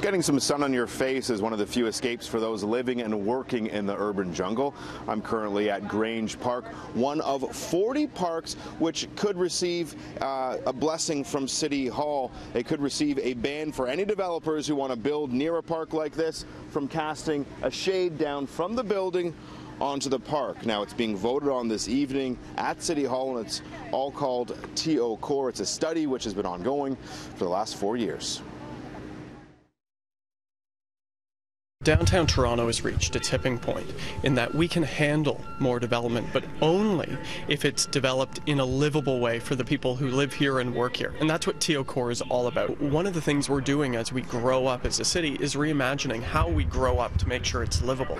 Getting some sun on your face is one of the few escapes for those living and working in the urban jungle. I'm currently at Grange Park, one of 40 parks which could receive a blessing from City Hall. It could receive a ban for any developers who want to build near a park like this from casting a shade down from the building onto the park. Now, it's being voted on this evening at City Hall, and it's all called TOcore. It's a study which has been ongoing for the last 4 years. Downtown Toronto has reached a tipping point in that we can handle more development, but only if it's developed in a livable way for the people who live here and work here. And that's what TOcore is all about. One of the things we're doing as we grow up as a city is reimagining how we grow up to make sure it's livable.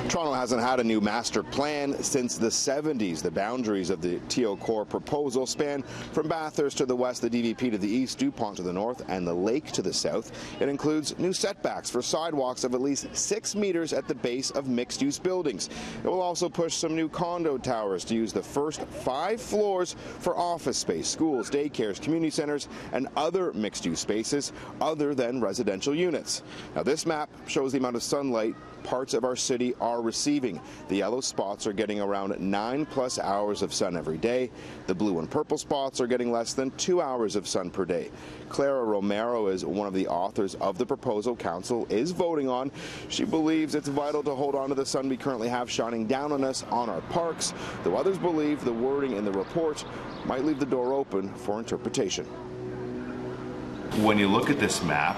Toronto hasn't had a new master plan since the 70s. The boundaries of the TOcore proposal span from Bathurst to the west, the DVP to the east, DuPont to the north, and the lake to the south. It includes new setbacks for sidewalks of at least 6 meters at the base of mixed-use buildings. It will also push some new condo towers to use the first 5 floors for office space, schools, daycares, community centers, and other mixed-use spaces other than residential units. Now, this map shows the amount of sunlight parts of our city are receiving. The yellow spots are getting around 9+ hours of sun every day. The blue and purple spots are getting less than 2 hours of sun per day. Clara Romero is one of the authors of the proposal council is voting on. She believes it's vital to hold on to the sun we currently have shining down on us on our parks, though others believe the wording in the report might leave the door open for interpretation. When you look at this map,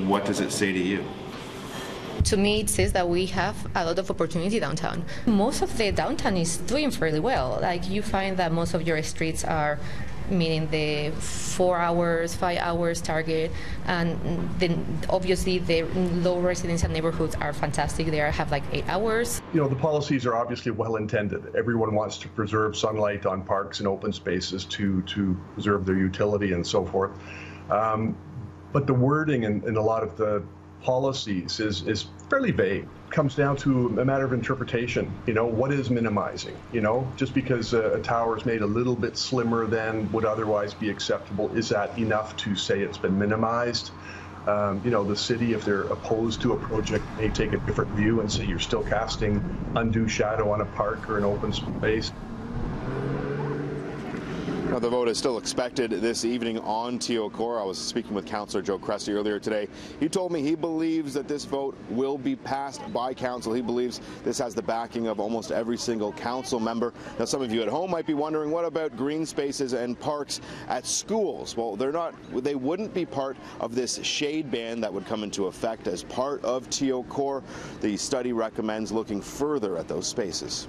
what does it say to you? To me, it says that we have a lot of opportunity downtown. Most of the downtown is doing fairly well. Like, you find that most of your streets are meeting the 4 hours, 5 hours target, and then obviously the low residential neighborhoods are fantastic. They have like 8 hours. You know, the policies are obviously well intended. Everyone wants to preserve sunlight on parks and open spaces to preserve their utility and so forth. But the wording in a lot of the policies is fairly vague. It comes down to a matter of interpretation. You know, what is minimizing? You know, just because a tower is made a little bit slimmer than would otherwise be acceptable, is that enough to say it's been minimized? You know, the city, if they're opposed to a project, may take a different view and say you're still casting undue shadow on a park or an open space. Now, the vote is still expected this evening on TOcore. I was speaking with Councillor Joe Cressy earlier today. He told me he believes that this vote will be passed by council. He believes this has the backing of almost every single council member. Now, some of you at home might be wondering, what about green spaces and parks at schools? Well, they wouldn't be part of this shade ban that would come into effect as part of TOcore. The study recommends looking further at those spaces.